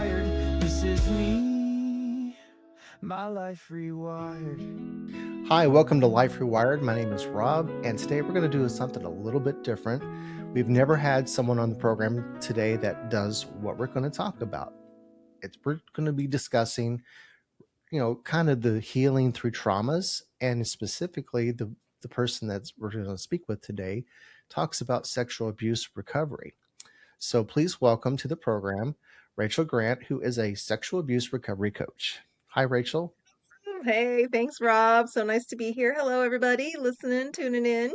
Rewired. This is me, my life rewired. Hi, welcome to Life Rewired. My name is Rob, and today we're going to do something a little bit different. We've never had someone on the program today that does what we're going to talk about. We're going to be discussing, kind of the healing through traumas, and specifically the person that we're going to speak with today talks about sexual abuse recovery. So please welcome to the program Rachel Grant, who is a sexual abuse recovery coach. Hi, Rachel. Hey, thanks, Rob. So nice to be here. Hello, everybody listening, tuning in.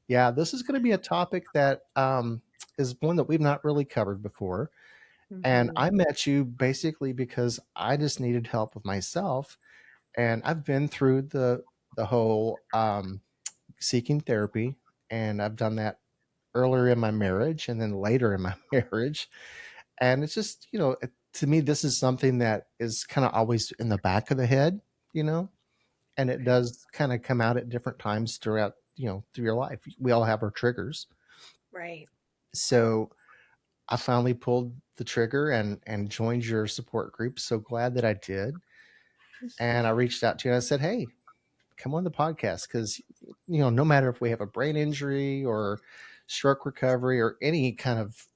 Yeah, this is going to be a topic that is one that we've not really covered before. And hmm I met you basically because I just needed help with myself, and I've been through the whole seeking therapy, and I've done that earlier in my marriage and then later in my marriage. And it's just to me this is something that is kind of always in the back of the head, you know, and it Right. does kind of come out at different times throughout through your life. We all have our triggers. Right. So I finally pulled the trigger and joined your support group. So glad that I did. And I reached out to you and I said, "Hey, come on the podcast because no matter if we have a brain injury or stroke recovery or any kind of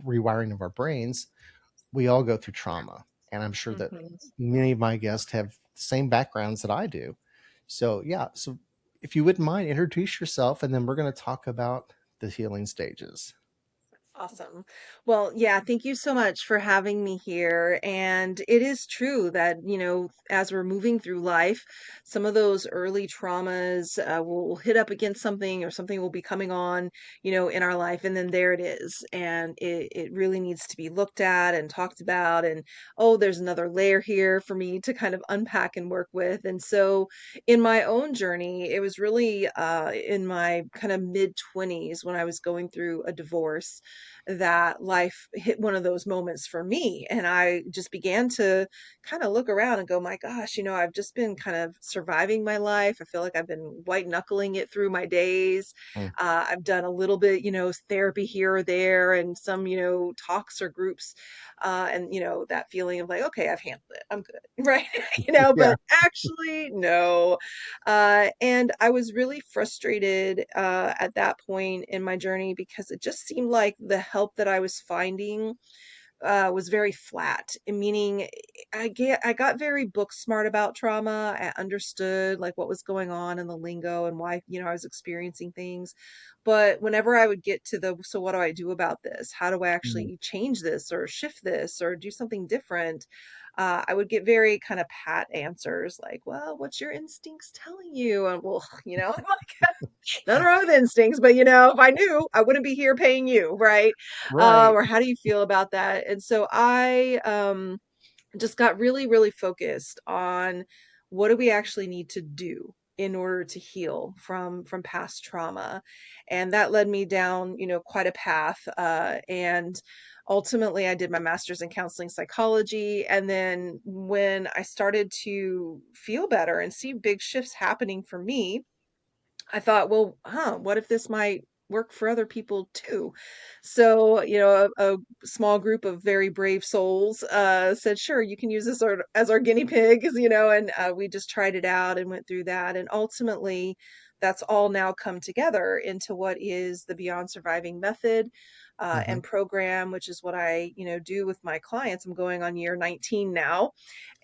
rewiring of our brains, we all go through trauma. And I'm sure that hmm many of my guests have the same backgrounds that I do. So yeah, so if you wouldn't mind, introduce yourself, and then we're going to talk about the healing stages." Awesome. Well, yeah, thank you so much for having me here. And it is true that, as we're moving through life, some of those early traumas will hit up against something or something will be coming on, in our life. And then there it is. And it really needs to be looked at and talked about. And, oh, there's another layer here for me to kind of unpack and work with. And so in my own journey, it was really in my kind of mid 20s when I was going through a divorce that life hit one of those moments for me. And I just began to kind of look around and go, my gosh, I've just been kind of surviving my life. I feel like I've been white knuckling it through my days. Mm. I've done a little bit, therapy here or there and some, talks or groups. And that feeling of like, okay, I've handled it. I'm good. Right. Yeah. But actually, no. And I was really frustrated at that point in my journey because it just seemed like the help that I was finding was very flat, meaning I got very book smart about trauma. I understood like what was going on in the lingo and why, I was experiencing things. But whenever I would get to so what do I do about this? How do I Mm. actually change this or shift this or do something different? I would get very kind of pat answers like, well, what's your instincts telling you? And well, I'm like, nothing wrong with instincts, but if I knew, I wouldn't be here paying you, right? Right. Or how do you feel about that? And so I just got really, really focused on what do we actually need to do in order to heal from past trauma, and that led me down, quite a path. And ultimately, I did my master's in counseling psychology, and then when I started to feel better and see big shifts happening for me, I thought, well, what if this might work for other people too? So, a small group of very brave souls said, sure, you can use this as our guinea pigs, and we just tried it out and went through that. And ultimately, that's all now come together into what is the Beyond Surviving method Hmm. and program, which is what I, do with my clients. I'm going on year 19 now,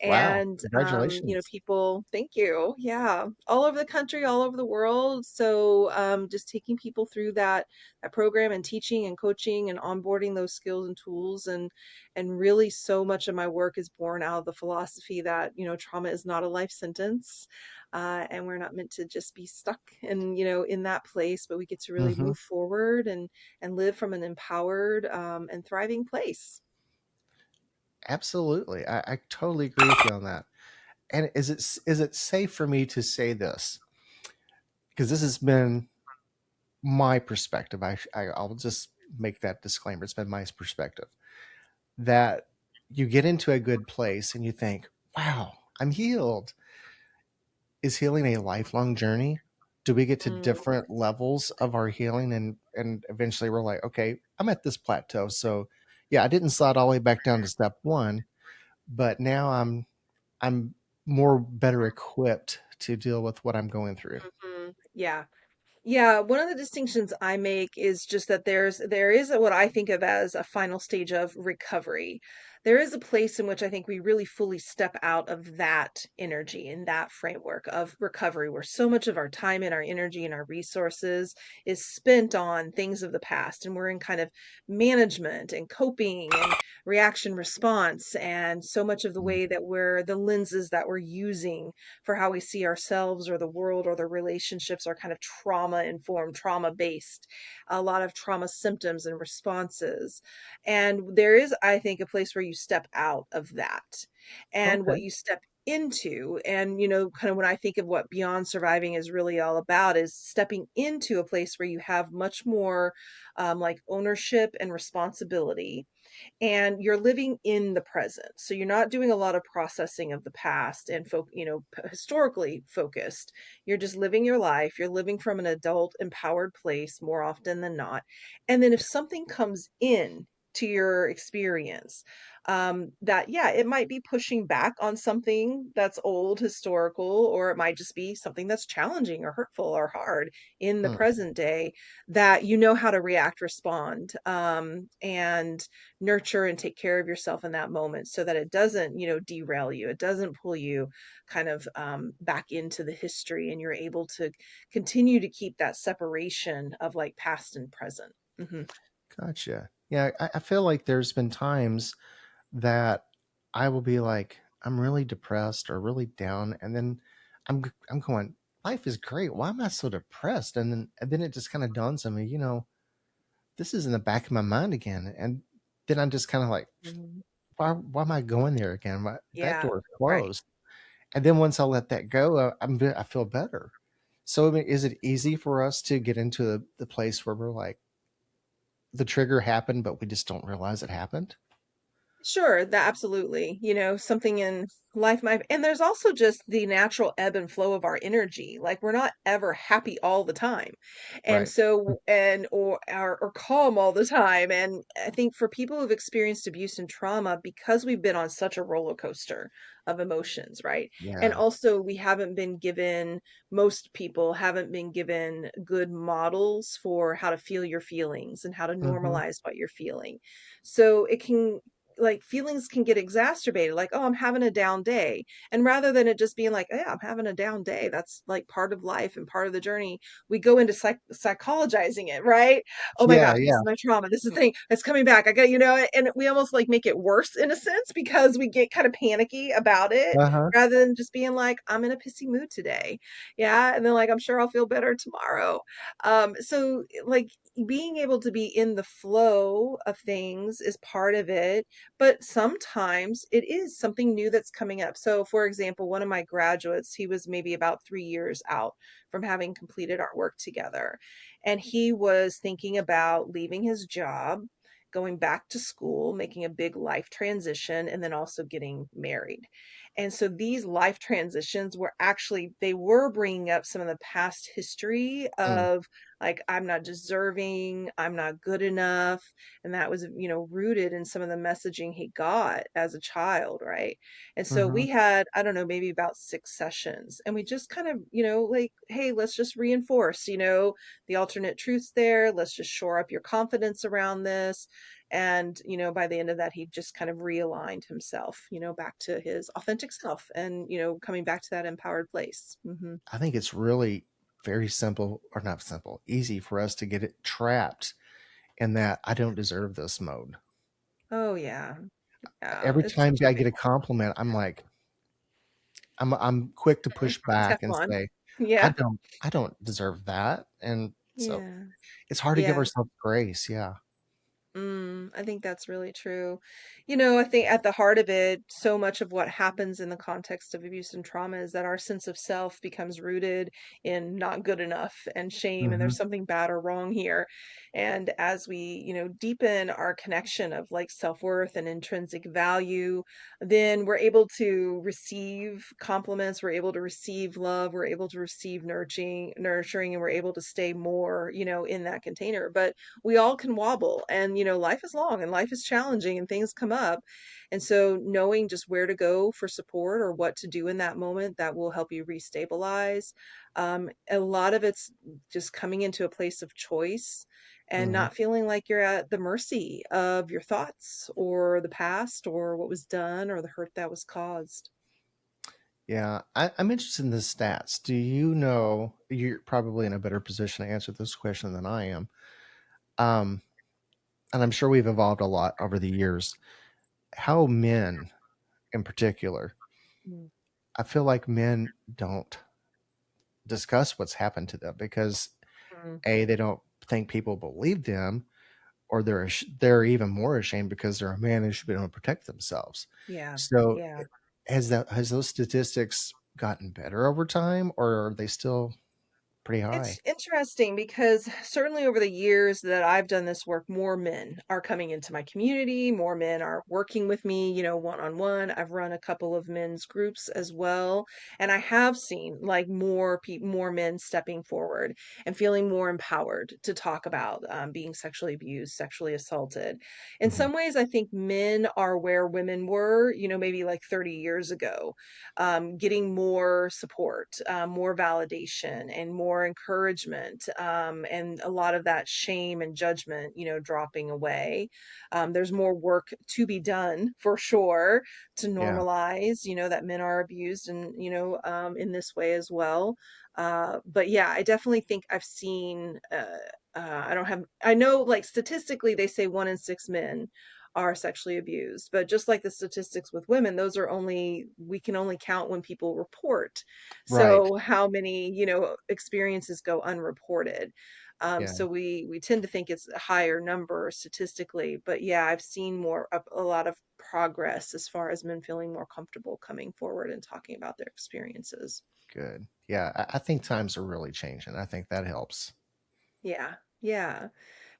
Wow. and Congratulations. people, thank you, yeah, all over the country, all over the world. So just taking people through that program and teaching and coaching and onboarding those skills and tools, and really so much of my work is born out of the philosophy that trauma is not a life sentence, and we're not meant to just be stuck in that place, but we get to really Hmm. move forward and live from an empowered and thriving Absolutely. I totally agree with you on that. And is it safe for me to say this? Because this has been my perspective. I'll just make that disclaimer. It's been my perspective that you get into a good place and you think, wow, I'm healed. Is healing a lifelong journey? Do we get to place. different levels of our healing and eventually we're like, okay, I'm at this plateau. So Yeah, I didn't slide all the way back down to step one, but now I'm more better equipped to deal with what I'm going through. Yeah. Yeah, one of the distinctions I make is just that there is what I think of as a final stage of recovery. There is a place in which I think we really fully step out of that energy in that framework of recovery, where so much of our time and our energy and our resources is spent on things of the past, and we're in kind of management and coping and reaction response, and so much of the Mm. way that we're the lenses that we're using for how we see ourselves or the world or the relationships are kind of trauma informed, trauma based, a lot of trauma symptoms and responses. And there is, I think, a place where you step out of that and Okay. what you step into. And, kind of when I think of what Beyond Surviving is really all about, is stepping into a place where you have much more like ownership and responsibility, and you're living in the present. So you're not doing a lot of processing of the past and historically focused. You're just living your life. You're living from an adult empowered place more often than not. And then if something comes in to your experience, that, yeah, it might be pushing back on something that's old, historical, or it might just be something that's challenging or hurtful or hard in the Hmm. present day, that you know how to react, respond, and nurture and take care of yourself in that moment, so that it doesn't, derail you. It doesn't pull you kind of back into the history, and you're able to continue to keep that separation of like past and present. Hmm. Gotcha. Yeah, I feel like there's been times that I will be like, I'm really depressed or really down, and then I'm going, life is great. Why am I so depressed? And then it just kind of dawns on me, this is in the back of my mind again. And then I'm just kind of like, Hmm. why am I going there again? That Yeah, door is right. closed. And then once I let that go, I feel better. So I mean, is it easy for us to get into the place where we're like, the trigger happened, but we just don't realize it happened? Sure, that absolutely. Something in life might, and there's also just the natural ebb and flow of our energy. Like we're not ever happy all the time. And Right. so, or calm all the time. And I think for people who've experienced abuse and trauma, because we've been on such a roller coaster of emotions, right? And Yeah. also we haven't been given, most people haven't been given good models for how to feel your feelings and how to Hmm. normalize what you're feeling. So it can, like, feelings can get exacerbated, like, oh, I'm having a down day, and rather than it just being like, yeah, I'm having a down day, that's like part of life and part of the journey, we go into psychologizing it, right? Oh my Yeah. gosh, this Yeah. is my trauma, this is the thing that's coming back, I got, and we almost like make it worse in a sense, because we get kind of panicky about it, Uh huh. rather than just being like, I'm in a pissy mood today. Yeah, and then like, I'm sure I'll feel better tomorrow. So like, being able to be in the flow of things is part of it, but sometimes it is something new that's coming up. So, for example, one of my graduates, he was maybe about 3 years out from having completed our work together. And he was thinking about leaving his job, going back to school, making a big life transition, and then also getting married. And so these life transitions were actually, they were bringing up some of the past history Mm. of like, I'm not deserving, I'm not good enough, and that was, rooted in some of the messaging he got as a child, right? And so Hmm. we had, I don't know, maybe about 6 sessions, and we just kind of, like, hey, let's just reinforce, the alternate truths there, let's just shore up your confidence around this. And by the end of that, he just kind of realigned himself, back to his authentic self, and coming back to that empowered place. Hmm. I think it's really very simple, or not simple, easy for us to get it trapped in that I don't deserve this mode. Oh yeah. Yeah, Every it's time such a I big get a compliment, I'm like, I'm quick to one. push back and Teflon. say, Yeah. I don't deserve that. And so Yeah. it's hard to give Yeah. ourselves grace. Yeah. I think that's really true. I think at the heart of it, so much of what happens in the context of abuse and trauma is that our sense of self becomes rooted in not good enough and shame, and Hmm. there's something bad or wrong here. And as we, deepen our connection of like self-worth and intrinsic value, then we're able to receive compliments, we're able to receive love, we're able to receive nurturing, and we're able to stay more, in that container. But we all can wobble, and and life is long and life is challenging and things come up. And so knowing just where to go for support or what to do in that moment that will help you restabilize. A lot of it's just coming into a place of choice and Hmm. not feeling like you're at the mercy of your thoughts or the past or what was done or the hurt that was caused. Yeah, I'm interested in the stats. Do you know, you're probably in a better position to answer this question than I am. Um, and I'm sure we've evolved a lot over the years. How men in particular, Mm. I feel like men don't discuss what's happened to them because Mm. A, they don't think people believe them, or they're even more ashamed because they're a man and should be able to protect themselves. Yeah. So Yeah. has those statistics gotten better over time, or are they still pretty It's high? interesting because certainly over the years that I've done this work, more men are coming into my community, more men are working with me, one on one. I've run a couple of men's groups as well, and I have seen like more men stepping forward and feeling more empowered to talk about being sexually abused, sexually assaulted. In Hmm. some ways, I think men are where women were, maybe like 30 years ago, getting more support, more validation, and more encouragement, and a lot of that shame and judgment, dropping away. There's more work to be done for sure to Yeah, normalize, that men are abused and, in this way as well. But yeah, I definitely think I've seen, I know like statistically they say 1 in 6 men are sexually abused. But just like the statistics with women, we can only count when people report. right. So how many, experiences go unreported? Yeah, So we tend to think it's a higher number statistically, but yeah, I've seen a lot of progress as far as men feeling more comfortable coming forward and talking about their experiences. good. Yeah, I think times are really changing. I think that helps. Yeah, yeah,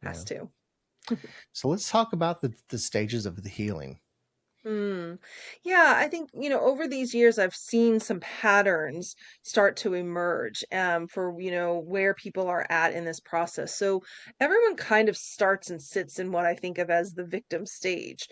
Yeah. has to. So let's talk about the stages of the healing. Mm. Yeah, I think, over these years, I've seen some patterns start to emerge for, where people are at in this process. So everyone kind of starts and sits in what I think of as the victim stage.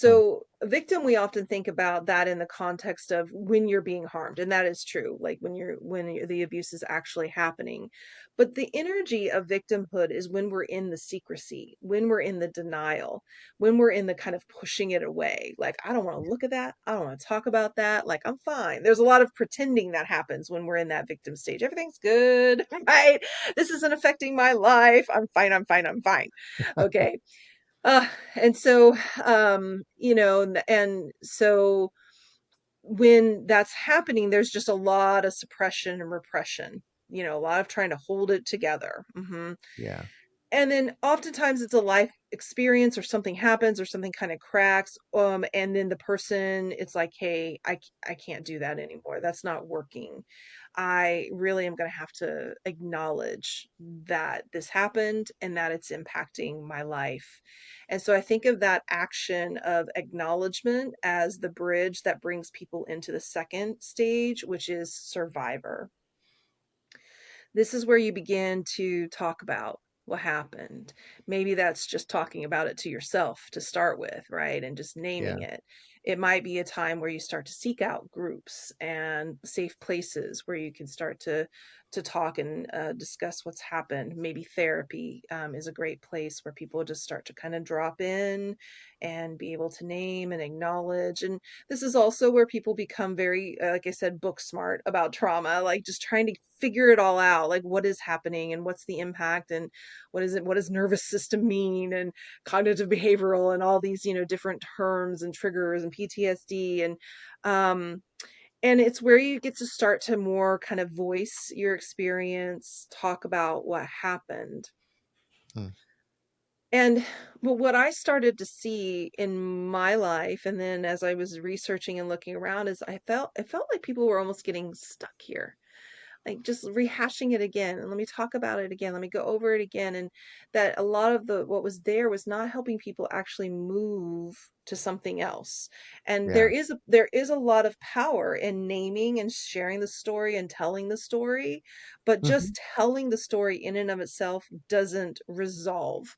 Mm, So, a victim, we often think about that in the context of when you're being harmed. And that is true, like the abuse is actually happening. But the energy of victimhood is when we're in the secrecy, when we're in the denial, when we're in the kind of pushing it away, like, I don't want to look at that. I don't want to talk about that. Like, I'm fine. There's a lot of pretending that happens when we're in that victim stage. Everything's good, right? This isn't affecting my life. I'm fine. I'm fine. I'm fine. Okay. Uh, and so, and so when that's happening, there's just a lot of suppression and repression, a lot of trying to hold it together. yeah. And then oftentimes it's a life experience or something happens or something kind of cracks. And then the person, it's like, hey, I can't do that anymore. That's not working. I really am going to have to acknowledge that this happened and that it's impacting my life. And so I think of that action of acknowledgement as the bridge that brings people into the second stage, which is survivor. This is where you begin to talk about what happened. Maybe that's just talking about it to yourself to start with, right? And just naming Yeah. it. It might be a time where you start to seek out groups and safe places where you can start to talk and discuss what's happened. Maybe therapy is a great place where people just start to kind of drop in and be able to name and acknowledge. And this is also where people become very, like I said, book smart about trauma, like just trying to figure it all out, like what is happening and what's the impact and what does nervous system mean and cognitive behavioral and all these, different terms and triggers and PTSD um and it's where you get to start to more kind of voice your experience, talk about what happened. Mm, And but what I started to see in my life, and then as I was researching and looking around, is it felt like people were almost getting stuck here, like just rehashing it again. And let me talk about it again. Let me go over it again. And that a lot of the what was there was not helping people actually move to something else. And yeah. there is a lot of power in naming and sharing the story and telling the story, but Hmm. just telling the story in and of itself doesn't resolve.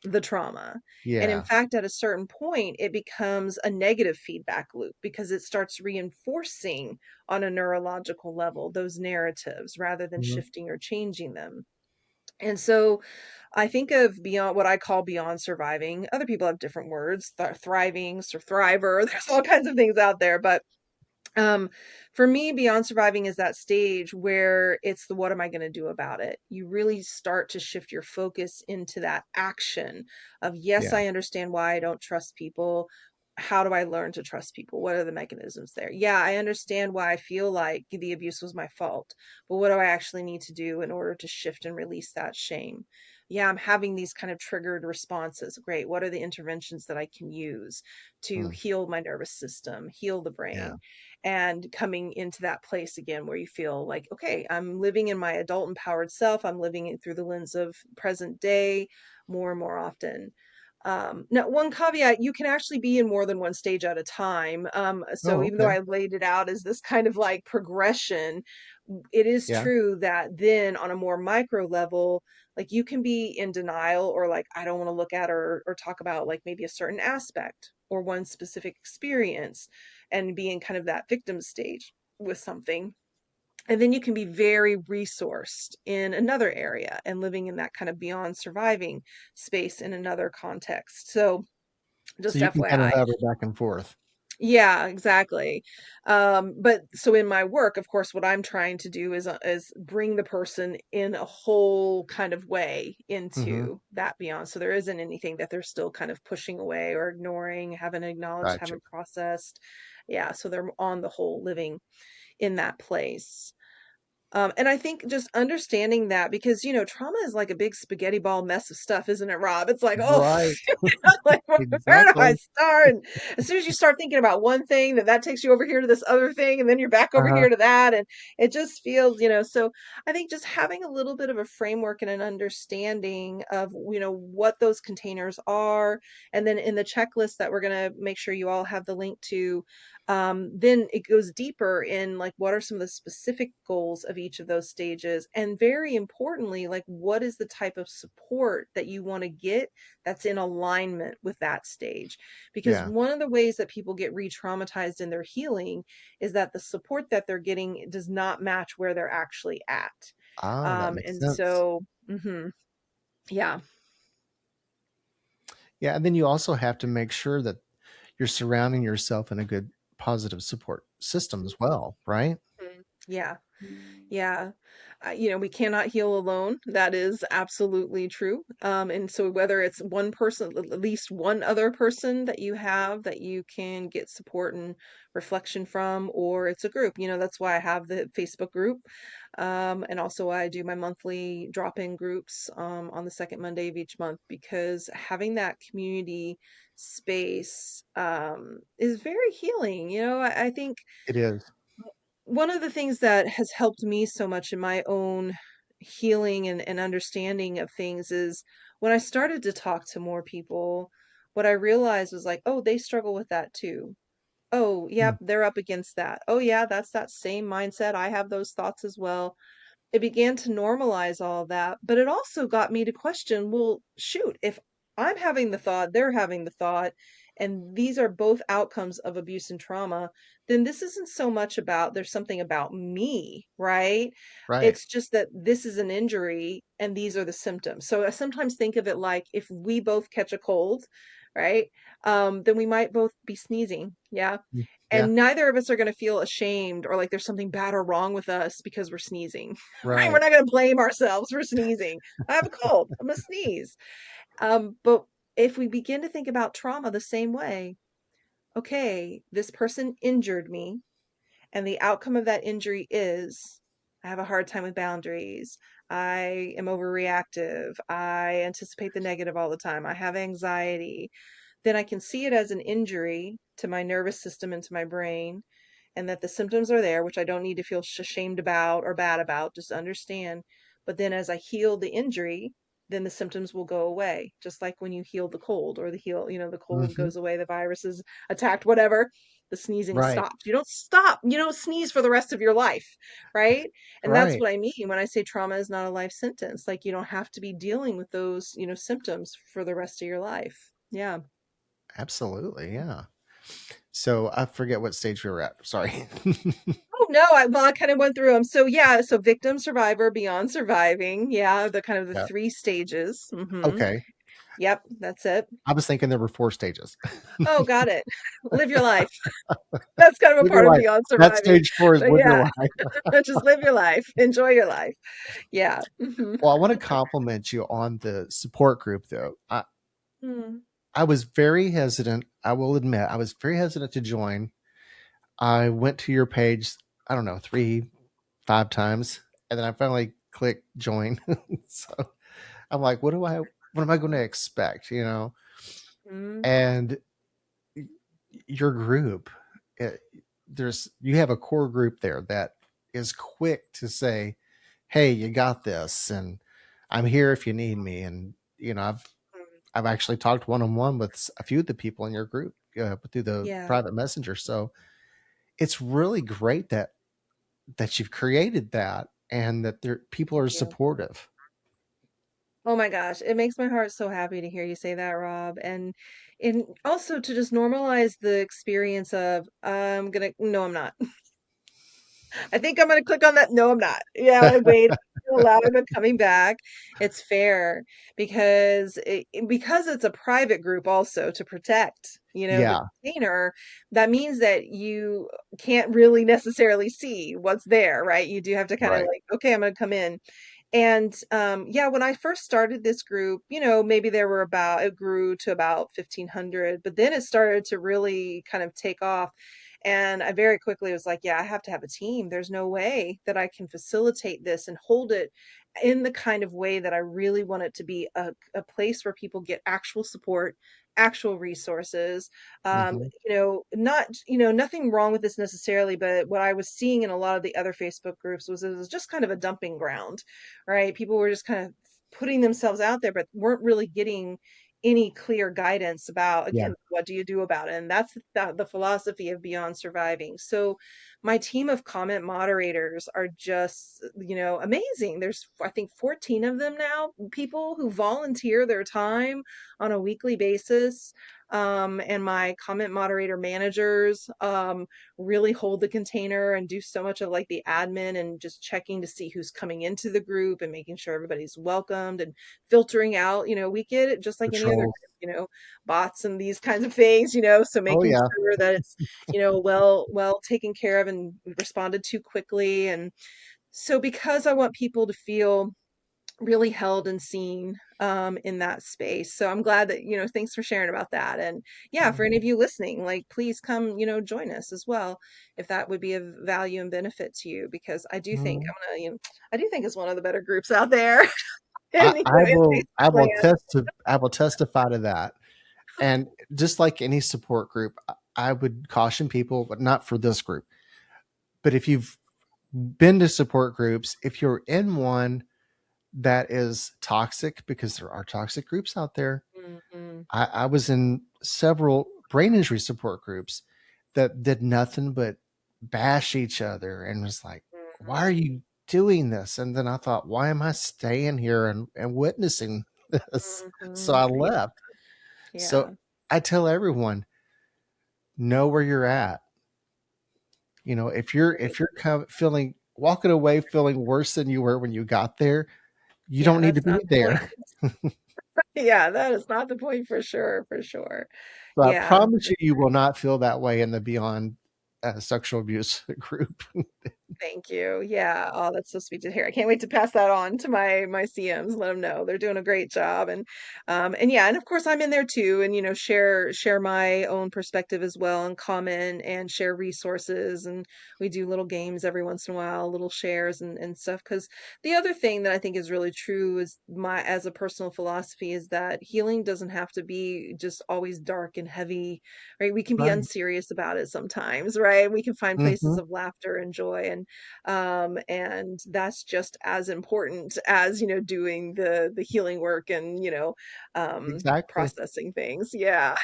the trauma. And in Yeah. fact, at a certain point, it becomes a negative feedback loop because it starts reinforcing on a neurological level those narratives rather than Mhm. shifting or changing them. And so I think of beyond what I call beyond surviving. Other people have different words, thriving, or thriver. There's all kinds of things out there, but um, for me, beyond surviving is that stage where it's the what am I going to do about it? You really start to shift your focus into that action of, yes, Yeah. I understand why I don't trust people. How do I learn to trust people? What are the mechanisms there? Yeah, I understand why I feel like the abuse was my fault, but what do I actually need to do in order to shift and release that shame? Yeah, I'm having these kind of triggered responses. Great. What are the interventions that I can use to Mm. heal my nervous system, heal the Yeah. brain? And coming into that place again where you feel like, okay, I'm living in my adult empowered self. I'm living it through the lens of present day more and more often. Now, one caveat, you can actually be in more than one stage at a time. So Oh, even though okay. I laid it out as this kind of like progression, it is Yeah. true that then on a more micro level, like you can be in denial or like, I don't want to look at or talk about like maybe a certain aspect or one specific experience and be in kind of that victim stage with something. And then you can be very resourced in another area and living in that kind of beyond surviving space in another context. So So just you can kind of FYI. hover back and forth. Yeah, exactly. But so in my work, of course, what I'm trying to do is bring the person in a whole kind of way Mhm. into that beyond. So there isn't anything that they're still kind of pushing away or ignoring, haven't acknowledged, Gotcha. haven't processed. Yeah, so they're on the whole living in that place. And I think just understanding that because, trauma is like a big spaghetti ball mess of stuff, isn't it, Rob? It's like, oh, Right. like where do I Exactly. start? And as soon as you start thinking about one thing, that takes you over here to this other thing, and then you're back over Uh-huh. here to that, and it just feels, So I think just having a little bit of a framework and an understanding of, what those containers are, and then in the checklist that we're gonna make sure you all have the link to, then it goes deeper in like what are some of the specific goals of each of those stages, and very importantly, like what is the type of support that you want to get that's in alignment with that stage. Because Yeah. one of the ways that people get re-traumatized in their healing is that the support that they're getting does not match where they're actually at. Ah, that makes And sense. so, yeah. Yeah, and then you also have to make sure that you're surrounding yourself in a good positive support system as well, right? Mhm. Yeah. Yeah. We cannot heal alone. That is absolutely true. And so whether it's one person, at least one other person that you have that you can get support and reflection from, or it's a group, that's why I have the Facebook group. And also I do my monthly drop-in groups, on the second Monday of each month, because having that community space, is very healing. I think It is. one of the things that has helped me so much in my own healing and understanding of things is when I started to talk to more people, what I realized was like, oh, they struggle with that too. Oh, yep, Mm. they're up against that. Oh, yeah, that's that same mindset. I have those thoughts as well. It began to normalize all of that, but it also got me to question, well, shoot, if I'm having the thought, they're having the thought, and these are both outcomes of abuse and trauma, then this isn't so much about there's something about me, right? Right. It's just that this is an injury and these are the symptoms. So I sometimes think of it like if we both catch a cold, right? Then we might both be sneezing. Yeah. Mm. Yeah. And neither of us are going to feel ashamed or like there's something bad or wrong with us because we're sneezing, right? We're Right. not going to blame ourselves for sneezing. I have a cold. I'm going to sneeze. But if we begin to think about trauma the same way, okay, this person injured me, and the outcome of that injury is I have a hard time with boundaries. I am overreactive. I anticipate the negative all the time. I have anxiety. Then I can see it as an injury to my nervous system and to my brain, and that the symptoms are there, which I don't need to feel ashamed about or bad about, just understand. But then as I heal the injury, then the symptoms will go away. Just like when you heal the cold, or the cold Hmm. goes away, the virus is attacked, whatever, the sneezing Right. stops. You don't stop, you don't sneeze for the rest of your life, right? And that's Right. what I mean when I say trauma is not a life sentence. Like, you don't have to be dealing with those, symptoms for the rest of your life. Yeah. Absolutely. Yeah. So I forget what stage we were at. Sorry. Oh no, I kind of went through them. So yeah, so victim, survivor, beyond surviving. Yeah, the kind of the Yeah. three stages. Okay. Yep, that's it. I was thinking there were four stages. Oh, got it. Live your life. That's kind of a Live your part of life. beyond That surviving. stage four is But live your yeah, life. just live your life. Enjoy your life. Yeah. Well, I want to compliment you on the support group, though. Mm, I was very hesitant. I will admit, I was very hesitant to join. I went to your page, I don't know, three, five times, and then I finally clicked join. So I'm like, what am I going to expect? mm, And your group, it, you have a core group there that is quick to say, "Hey, you got this," and I'm here if you need me. And mm. I've actually talked one on one with a few of the people in your group through the Yeah. private messenger. So it's really great that you've created that and that people are Thank you. supportive. Oh my gosh, it makes my heart so happy to hear you say that, Rob. And also to just normalize the experience of no, I'm not. I think I'm gonna click on that. No, I'm not. Yeah, like wait, alive and coming back. It's fair because it's a private group also to protect, the Yeah, container. That means that you can't really necessarily see what's there, right? You do have to kind of right, like, okay, I'm gonna come in. And yeah, when I first started this group, maybe it grew to about 1,500, but then it started to really kind of take off. And I very quickly was like, yeah, I have to have a team. There's no way that I can facilitate this and hold it in the kind of way that I really want it to be a place where people get actual support, actual resources. hmm, Not, nothing wrong with this necessarily, but what I was seeing in a lot of the other Facebook groups was it was just kind of a dumping ground, right? People were just kind of putting themselves out there, but weren't really getting any clear guidance about, yeah, again, what do you do about it? And that's the philosophy of Beyond Surviving. So my team of comment moderators are just, amazing. There's, I think, 14 of them now, people who volunteer their time on a weekly basis. And my comment moderator managers really hold the container and do so much of like the admin and just checking to see who's coming into the group and making sure everybody's welcomed and filtering out. We get it just like any other patrol. group, bots and these kinds of things, so Oh making yeah. sure that it's, well taken care of and responded to quickly. And so because I want people to feel really held and seen in that space. So I'm glad that, thanks for sharing about that. And yeah, for any of you listening, like please come, join us as well if that would be of value and benefit to you, because I do think Mhm. I do think it's one of the better groups out there I, in, I in will I Facebook will land. I will testify to that. And just like any support group, I would caution people, but not for this group. But if you've been to support groups, if you're in one that is toxic, because there are toxic groups out there. Mhm, I was in several brain injury support groups that did nothing but bash each other and was like, why are mhm, you doing this? And then I thought, why am I staying here and witnessing this? So I Yeah, left. So yeah, I tell everyone, know where you're at. If you're great. feeling walking away feeling worse than you were when you got there, you don't Yeah, need to that's be not the point. there. Yeah, that is not the point for sure, for sure. So I Yeah. promise you, you will not feel that way in the Beyond Sexual Abuse group. Thank you. Yeah. Oh, that's so sweet to hear. I can't wait to pass that on to my CMs. Let them know they're doing a great job. And yeah, and of course I'm in there too, and share my own perspective as well, and comment and share resources, and we do little games every once in a while, little shares and stuff. Because the other thing that I think is really true is my as a personal philosophy is that healing doesn't have to be just always dark and heavy, right? We can be Right. unserious about it sometimes, right? We can find places Hmm. of laughter and joy joy, and that's just as important as, you know, doing the healing work and, you know, Exactly. processing things. Yeah.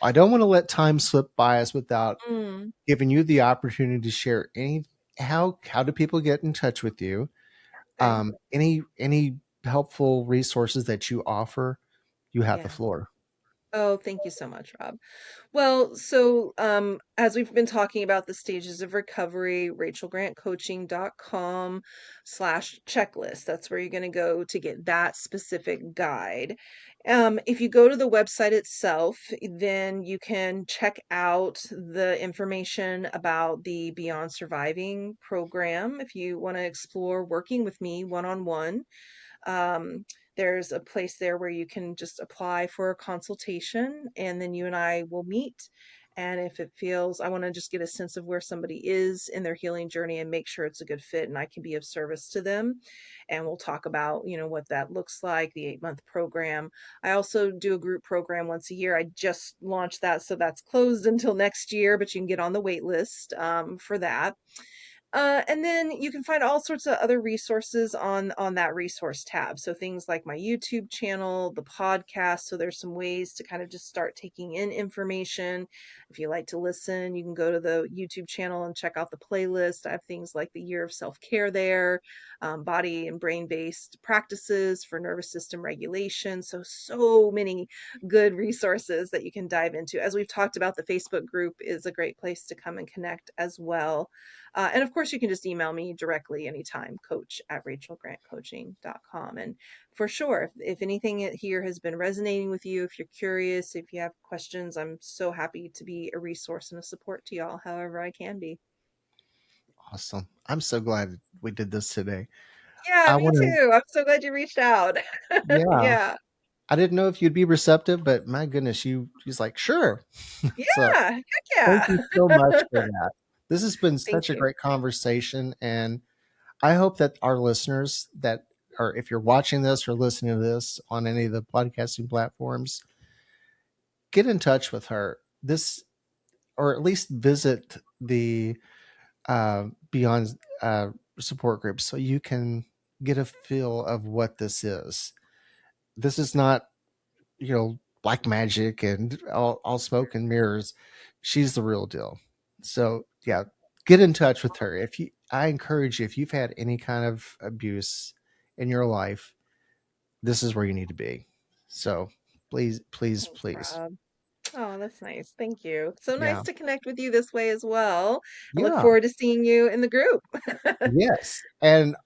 I don't want to let time slip by us without Mm, giving you the opportunity to share any how do people get in touch with you? okay. Any helpful resources that you offer? You have the Yeah. floor. Oh, thank you so much, Rob. Well, so as we've been talking about the stages of recovery, rachelgrantcoaching.com/checklist. That's where you're going to go to get that specific guide. If you go to the website itself, then you can check out the information about the Beyond Surviving program if you want to explore working with me one on one. um, there's a place there where you can just apply for a consultation, and then you and I will meet. And if it feels, I want to just get a sense of where somebody is in their healing journey and make sure it's a good fit and I can be of service to them. And we'll talk about, you know, what that looks like, the 8-month program. I also do a group program once a year. I just launched that, so that's closed until next year, but you can get on the wait list for that. And then you can find all sorts of other resources on that resource tab. So things like my YouTube channel, the podcast. So there's some ways to kind of just start taking in information. If you like to listen, you can go to the YouTube channel and check out the playlist. I have things like the Year of Self-Care there, body and brain-based practices for nervous system regulation. So many good resources that you can dive into. As we've talked about, the Facebook group is a great place to come and connect as well. And of course, you can just email me directly anytime, coach@rachelgrantcoaching.com. And for sure, if anything here has been resonating with you, if you're curious, if you have questions, I'm so happy to be a resource and a support to y'all, however I can be. Awesome. I'm so glad we did this today. Yeah, I me want to, too. I'm so glad you reached out. yeah, Yeah. I didn't know if you'd be receptive, but my goodness, she's like, sure. Yeah. So Heck thank yeah. you so much for that. This has been Thank such a you. great conversation. And I hope that our listeners that or if you're watching this or listening to this on any of the podcasting platforms, get in touch with her. This or at least visit the Beyond support group so you can get a feel of what this is. This is not, black magic and all smoke and mirrors. She's the real deal. So yeah, get in touch with her. I encourage you, if you've had any kind of abuse in your life, this is where you need to be. So please, please, Thanks, please. Rob. Oh, that's nice. Thank you. So nice Yeah. to connect with you this way as well. I look Yeah. forward to seeing you in the group. Yes. And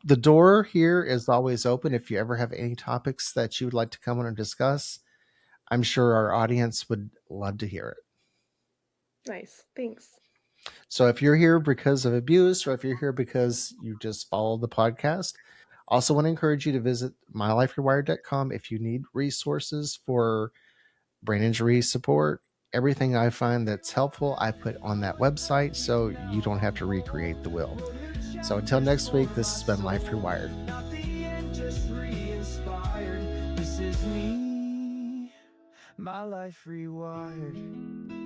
the door here is always open. If you ever have any topics that you would like to come on and discuss, I'm sure our audience would love to hear it. Nice. Thanks. So if you're here because of abuse or if you're here because you just follow the podcast, also want to encourage you to visit myliferewired.com if you need resources for brain injury support. Everything I find that's helpful, I put on that website so you don't have to recreate the wheel. So until next week, this has been Life Rewired. Not the end, just re-inspired. This is me, my life rewired.